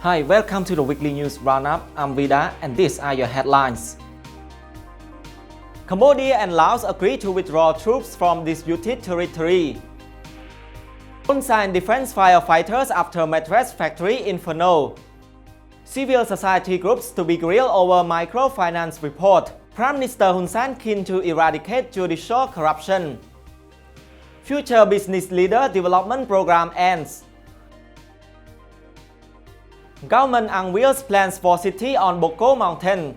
Hi, welcome to the weekly news roundup. I'm Vida and these are your headlines. Cambodia and Laos agree to withdraw troops from disputed territory. Hun Sen defends firefighters after mattress factory inferno. Civil society groups to be grilled over microfinance report. Prime Minister Hun Sen keen to eradicate judicial corruption. Future Business Leader Development Program ends. Government unveils plans for city on Boko Mountain.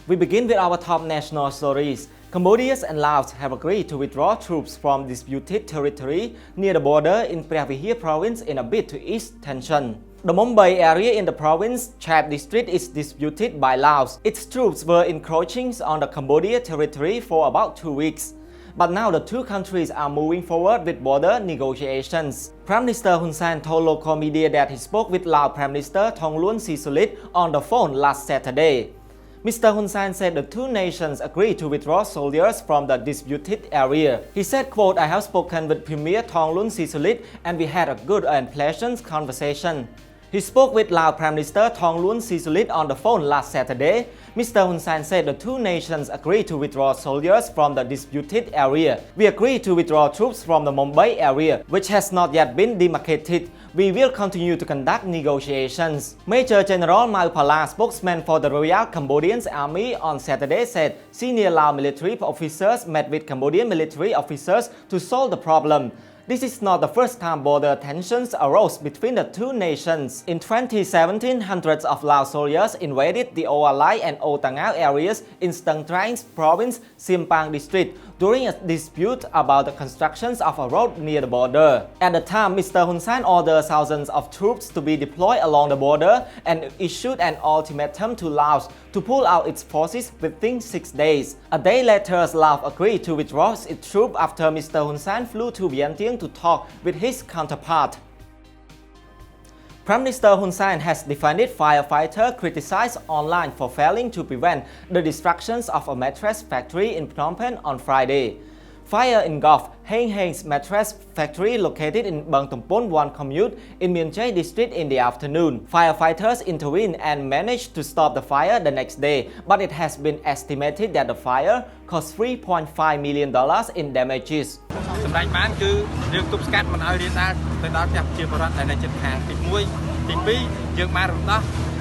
We begin with our top national stories. Cambodia and Laos have agreed to withdraw troops from disputed territory near the border in Phra Vihear province in a bid to ease tension. The Mumbai area in the province Chat district is disputed by Laos. Its troops were encroaching on the Cambodia territory for about 2 weeks. But now the two countries are moving forward with border negotiations. Prime Minister Hun Sen told local media that he spoke with Lao Prime Minister Thongloun Sisoulith on the phone last Saturday. Mr. Hun Sen said the two nations agreed to withdraw soldiers from the disputed area. He said, quote, "I have spoken with Premier Thongloun Sisoulith and we had a good and pleasant conversation." He spoke with Lao Prime Minister Thongloun Sisoulith on the phone last Saturday. Mr. Hun Sen said the two nations agreed to withdraw soldiers from the disputed area. We agreed to withdraw troops from the Mumbai area, which has not yet been demarcated. We will continue to conduct negotiations. Major General Mau Pala, spokesman for the Royal Cambodian Army, on Saturday said senior Lao military officers met with Cambodian military officers to solve the problem. This is not the first time border tensions arose between the two nations. In 2017, hundreds of Lao soldiers invaded the Oalai and Otangao areas in Stung Treng province, Simpang district, during a dispute about the construction of a road near the border. At the time, Mr. Hun Sen ordered thousands of troops to be deployed along the border and issued an ultimatum to Laos to pull out its forces within 6 days. A day later, Laos agreed to withdraw its troops after Mr. Hun Sen flew to Vientiane to talk with his counterpart. Prime Minister Hun Sen has defended Firefighter criticized online for failing to prevent the destruction of a mattress factory in Phnom Penh on Friday. Fire engulfed Heng Heng's mattress factory located in Bang Tumpon 1 commune in Mien Chai district in the afternoon. Firefighters intervened and managed to stop the fire the next day, but it has been estimated that the fire cost $3.5 million in damages. សម្រាប់បានគឺយើងទប់ស្កាត់មិនឲ្យរាលដាលទៅដល់ផ្ទះប្រជាពលរដ្ឋដែលនៅជិតខាងទី1 ទី2យើងបានរំដោះ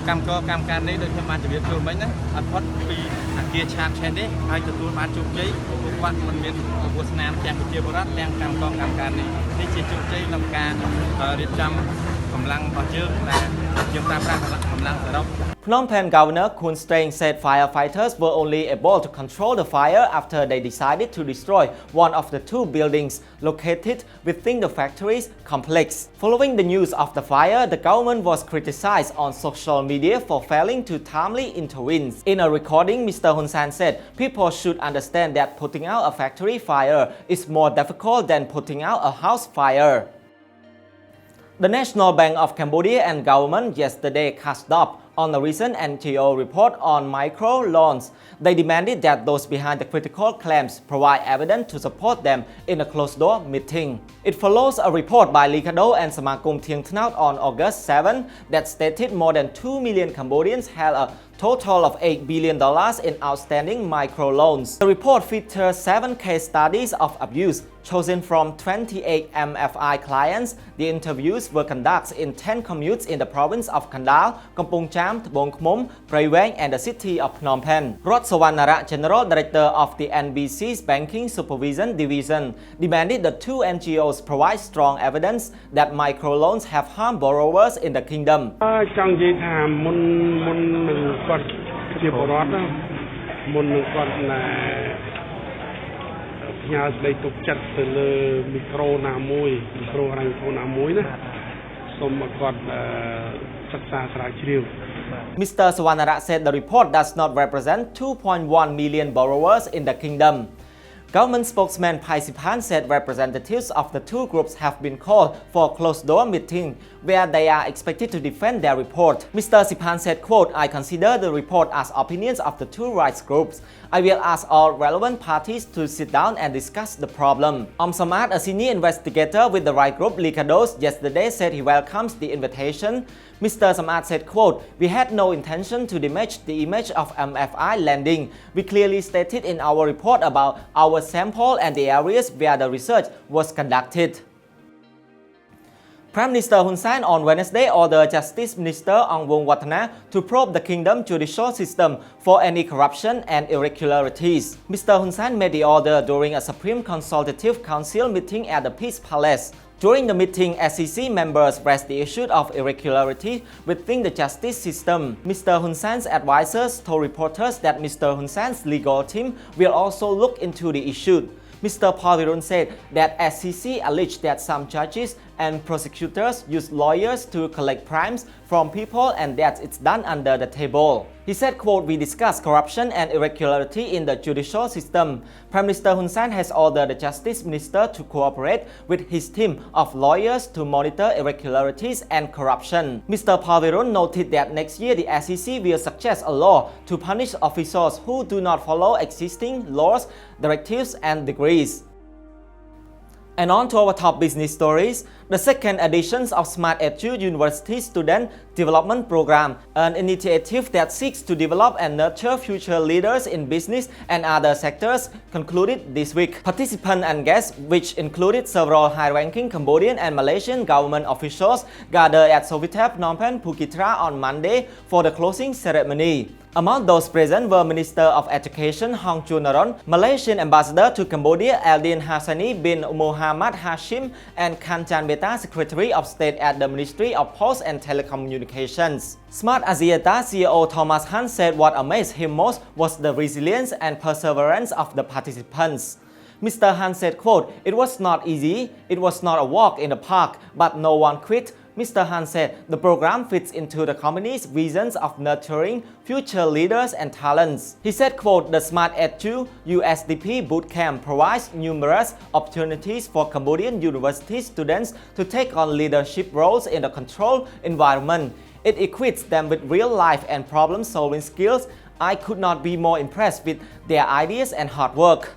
កម្មការនេះដូចខ្ញុំបានជម្រាបជូនមិញណាអត់ផុតពីអាគារឆាតឆេននេះហើយទទួលបានជោគជ័យពួកគាត់មិនមានវត្តស្នាមទាំងប្រជាពលរដ្ឋទាំងកម្មការនេះនេះជាជោគជ័យក្នុងការរៀបចំកម្លាំងរបស់យើងដែលយើងប្រើប្រាស់កម្លាំងសរុប Phnom Penh Governor Khun Sen said firefighters were only able to control the fire after they decided to destroy one of the two buildings located within the factory's complex. Following the news of the fire, the government was criticized on social media for failing to timely intervene. In a recording, Mr. Hun Sen said people should understand that putting out a factory fire is more difficult than putting out a house fire. The National Bank of Cambodia and government yesterday cast doubt on the recent NGO report on microloans. They demanded that those behind the critical claims provide evidence to support them in a closed-door meeting. It follows a report by Likado and Samakum Thieng Thnaut on August 7 that stated more than 2 million Cambodians held a total of $8 billion in outstanding microloans. The report features 7 case studies of abuse chosen from 28 MFI clients. The interviews were conducted in 10 communes in the province of Kandal, Kampong Cham, Tabong Khmom, Prey Veng, and the city of Phnom Penh. Rod Sawannara, General Director of the NBC's Banking Supervision Division, demanded the two NGOs provide strong evidence that microloans have harmed borrowers in the kingdom. Mr. Sawannara said the report does not represent 2.1 million borrowers in the kingdom. Government spokesman Sipan said representatives of the two groups have been called for a closed-door meeting where they are expected to defend their report. Mr. Sipan said, quote, "I consider the report as opinions of the two rights groups. I will ask all relevant parties to sit down and discuss the problem." Samad, a senior investigator with the right group Likados, yesterday said he welcomes the invitation. Mr. Samad said, quote, "We had no intention to damage the image of MFI landing. We clearly stated in our report about our sample and the areas where the research was conducted." Prime Minister Hun Sen on Wednesday ordered Justice Minister Ongwong to probe the kingdom judicial system for any corruption and irregularities. Mr. Hun Sen made the order during a Supreme Consultative Council meeting at the Peace Palace. During the meeting, SCC members raised the issue of irregularity within the justice system. Mr. Hun Sen's advisors told reporters that Mr. Hun Sen's legal team will also look into the issue. Mr. Pavirun said that SCC alleged that some judges and prosecutors use lawyers to collect bribes from people and that it's done under the table. He said, quote, "We discussed corruption and irregularity in the judicial system. Prime Minister Hun Sen has ordered the Justice Minister to cooperate with his team of lawyers to monitor irregularities and corruption." Mr. Pavirun noted that next year the SCC will suggest a law to punish officials who do not follow existing laws, directives and decrees. And on to our top business stories. The second edition of Smart Edu University Student Development Program, an initiative that seeks to develop and nurture future leaders in business and other sectors, concluded this week. Participants and guests, which included several high-ranking Cambodian and Malaysian government officials, gathered at Sofitel Phnom Penh, Phuket on Monday for the closing ceremony. Among those present were Minister of Education Hong Chunaron, Malaysian Ambassador to Cambodia Aldin Hassani bin Mohammad Hashim, and Kanchan Beta, Secretary of State at the Ministry of Posts and Telecommunications. Smart Axiata CEO Thomas Han said what amazed him most was the resilience and perseverance of the participants. Mr. Han said, quote, "It was not easy, it was not a walk in the park, but no one quit." Mr. Han said the program fits into the company's visions of nurturing future leaders and talents. He said, quote, "The Smart Edu USDP Bootcamp provides numerous opportunities for Cambodian university students to take on leadership roles in a controlled environment. It equips them with real-life and problem-solving skills. I could not be more impressed with their ideas and hard work."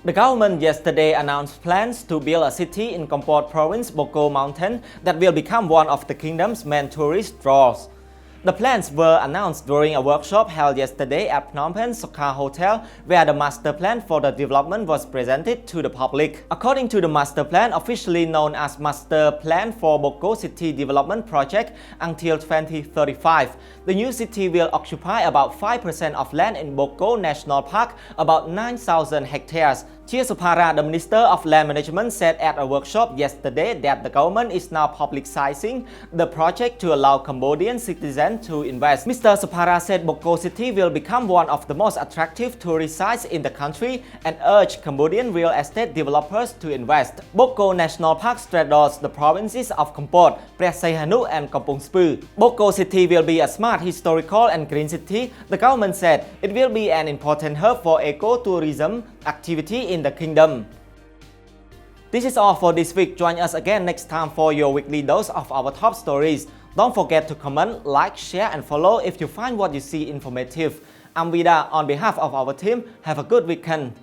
The government yesterday announced plans to build a city in Kampot Province, Boko Mountain, that will become one of the kingdom's main tourist draws. The plans were announced during a workshop held yesterday at Phnom Penh Sokha Hotel, where the master plan for the development was presented to the public. According to the master plan, officially known as Master Plan for Boko City Development Project until 2035, the new city will occupy about 5% of land in Boko National Park, about 9,000 hectares. Chia Supara, the Minister of Land Management, said at a workshop yesterday that the government is now publicizing the project to allow Cambodian citizens to invest. Mr. Supara said Boko City will become one of the most attractive tourist sites in the country and urged Cambodian real estate developers to invest. Boko National Park straddles the provinces of Kampot, Preh Sihanouk and Kampong Speu. Boko City will be a smart, historical and green city. The government said it will be an important hub for eco-tourism activity in the kingdom. This is all for this week. Join us again next time for your weekly dose of our top stories. Don't forget to comment, like, share and follow if you find what you see informative. I'm Vida on behalf of our team. Have a good weekend.